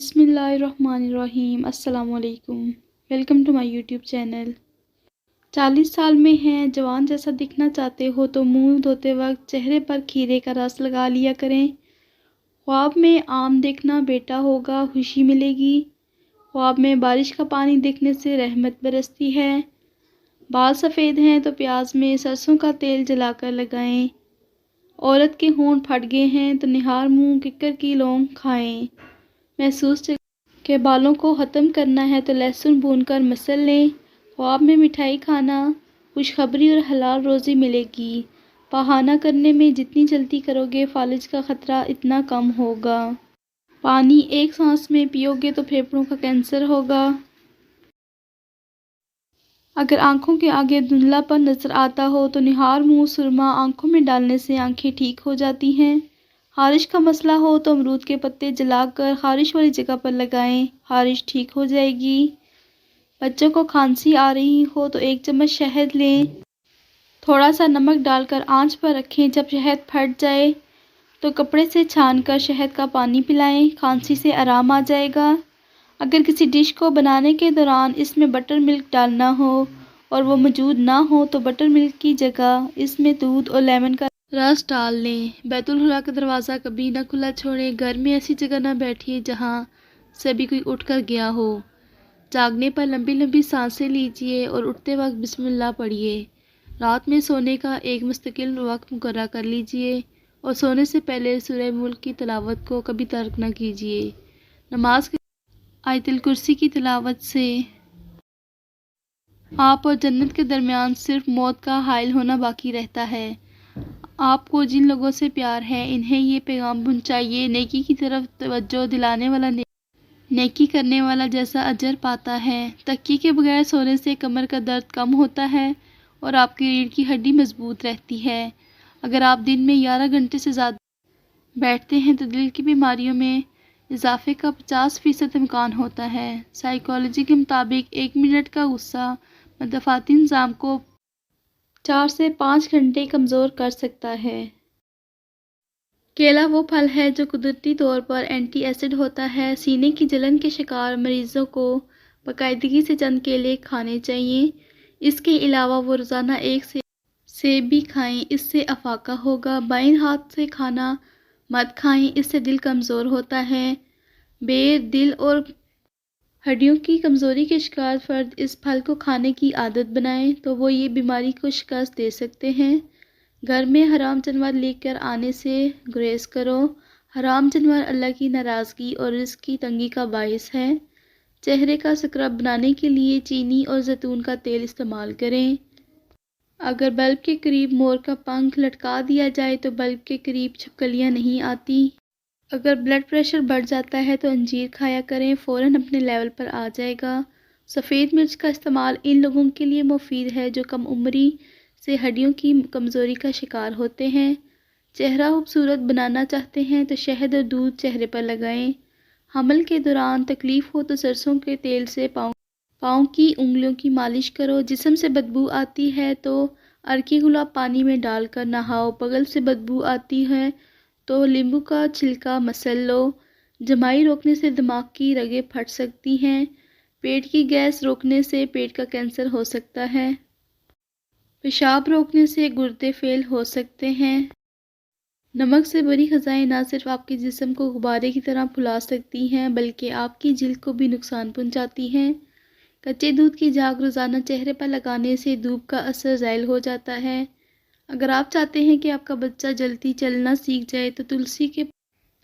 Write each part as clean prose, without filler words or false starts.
بسم اللہ الرحمن الرحیم۔ السلام علیکم، welcome to my YouTube channel. 40 سال میں ہیں، جوان جیسا دکھنا چاہتے ہو تو منہ دھوتے وقت چہرے پر کھیرے کا رس لگا لیا کریں۔ خواب میں آم دیکھنا بیٹا ہوگا، خوشی ملے گی۔ خواب میں بارش کا پانی دیکھنے سے رحمت برستی ہے۔ بال سفید ہیں تو پیاز میں سرسوں کا تیل جلا کر لگائیں۔ عورت کے ہونٹ پھٹ گئے ہیں تو نہار منہ ککر کی لونگ کھائیں۔ محسوس کہ بالوں کو ختم کرنا ہے تو لہسن بھون کر مسل لیں۔ خواب میں مٹھائی کھانا، خوشخبری اور حلال روزی ملے گی۔ بہانہ کرنے میں جتنی جلدی کرو گے فالج کا خطرہ اتنا کم ہوگا۔ پانی ایک سانس میں پیو گے تو پھیپھڑوں کا کینسر ہوگا۔ اگر آنکھوں کے آگے دھندلا پن نظر آتا ہو تو نہار منہ سرما آنکھوں میں ڈالنے سے آنکھیں ٹھیک ہو جاتی ہیں۔ خارش کا مسئلہ ہو تو امرود کے پتے جلا کر خارش والی جگہ پر لگائیں، خارش ٹھیک ہو جائے گی۔ بچوں کو کھانسی آ رہی ہو تو 1 چمچ شہد لیں، تھوڑا سا نمک ڈال کر آنچ پر رکھیں۔ جب شہد پھٹ جائے تو کپڑے سے چھان کر شہد کا پانی پلائیں، کھانسی سے آرام آ جائے گا۔ اگر کسی ڈش کو بنانے کے دوران اس میں بٹر ملک ڈالنا ہو اور وہ موجود نہ ہو تو بٹر ملک کی جگہ اس میں دودھ اور لیمن کا رس ڈال لیں۔ بیت الخلاء کا دروازہ کبھی نہ کھلا چھوڑیں۔ گھر میں ایسی جگہ نہ بیٹھیے جہاں سے بھی کوئی اٹھ کر گیا ہو۔ جاگنے پر لمبی لمبی سانسیں لیجیے اور اٹھتے وقت بسم اللہ پڑھیے۔ رات میں سونے کا ایک مستقل وقت مقررہ کر لیجیے اور سونے سے پہلے سورہ ملک کی تلاوت کو کبھی ترک نہ کیجیے۔ نماز کے آیت الکرسی کی تلاوت سے آپ اور جنت کے درمیان صرف موت کا حائل ہونا باقی رہتا ہے۔ آپ کو جن لوگوں سے پیار ہے انہیں یہ پیغام پہنچائیے، نیکی کی طرف توجہ دلانے والا نیکی کرنے والا جیسا اجر پاتا ہے۔ تکیے کے بغیر سونے سے کمر کا درد کم ہوتا ہے اور آپ کی ریڑھ کی ہڈی مضبوط رہتی ہے۔ اگر آپ دن میں 11 گھنٹے سے زیادہ بیٹھتے ہیں تو دل کی بیماریوں میں اضافے کا 50% امکان ہوتا ہے۔ سائیکالوجی کے مطابق 1 منٹ کا غصہ مدافعتی نظام کو 4 سے 5 گھنٹے کمزور کر سکتا ہے۔ کیلا وہ پھل ہے جو قدرتی طور پر اینٹی ایسڈ ہوتا ہے۔ سینے کی جلن کے شکار مریضوں کو باقاعدگی سے چند کیلے کھانے چاہیے۔ اس کے علاوہ وہ روزانہ 1 سیب بھی کھائیں، اس سے افاقہ ہوگا۔ بائیں ہاتھ سے کھانا مت کھائیں، اس سے دل کمزور ہوتا ہے۔ بیر، دل اور ہڈیوں کی کمزوری کے شکار فرد اس پھل کو کھانے کی عادت بنائیں تو وہ یہ بیماری کو شکست دے سکتے ہیں۔ گھر میں حرام جانور لے کر آنے سے گریز کرو۔ حرام جانور اللہ کی ناراضگی اور رزق کی تنگی کا باعث ہے۔ چہرے کا سکرب بنانے کے لیے چینی اور زیتون کا تیل استعمال کریں۔ اگر بلب کے قریب مور کا پنکھ لٹکا دیا جائے تو بلب کے قریب چھپکلیاں نہیں آتی۔ اگر بلڈ پریشر بڑھ جاتا ہے تو انجیر کھایا کریں، فوراً اپنے لیول پر آ جائے گا۔ سفید مرچ کا استعمال ان لوگوں کے لیے مفید ہے جو کم عمری سے ہڈیوں کی کمزوری کا شکار ہوتے ہیں۔ چہرہ خوبصورت بنانا چاہتے ہیں تو شہد اور دودھ چہرے پر لگائیں۔ حمل کے دوران تکلیف ہو تو سرسوں کے تیل سے پاؤں کی انگلیوں کی مالش کرو۔ جسم سے بدبو آتی ہے تو ارکی گلاب پانی میں ڈال کر نہاؤ۔ بغل سے بدبو آتی ہے تو لیمبو کا چھلکا مسل لو۔ جمائی روکنے سے دماغ کی رگیں پھٹ سکتی ہیں۔ پیٹ کی گیس روکنے سے پیٹ کا کینسر ہو سکتا ہے۔ پیشاب روکنے سے گردے فیل ہو سکتے ہیں۔ نمک سے بری غذائیں نہ صرف آپ کے جسم کو غبارے کی طرح پھلا سکتی ہیں بلکہ آپ کی جلد کو بھی نقصان پہنچاتی ہیں۔ کچے دودھ کی جھاگ روزانہ چہرے پر لگانے سے دھوپ کا اثر زائل ہو جاتا ہے۔ اگر آپ چاہتے ہیں کہ آپ کا بچہ جلدی چلنا سیکھ جائے تو تلسی کے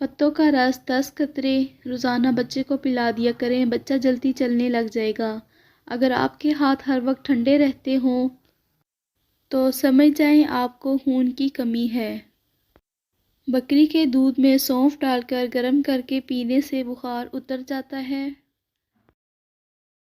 پتوں کا رس 10 قطرے روزانہ بچے کو پلا دیا کریں، بچہ جلدی چلنے لگ جائے گا۔ اگر آپ کے ہاتھ ہر وقت ٹھنڈے رہتے ہوں تو سمجھ جائیں آپ کو خون کی کمی ہے۔ بکری کے دودھ میں سونف ڈال کر گرم کر کے پینے سے بخار اتر جاتا ہے۔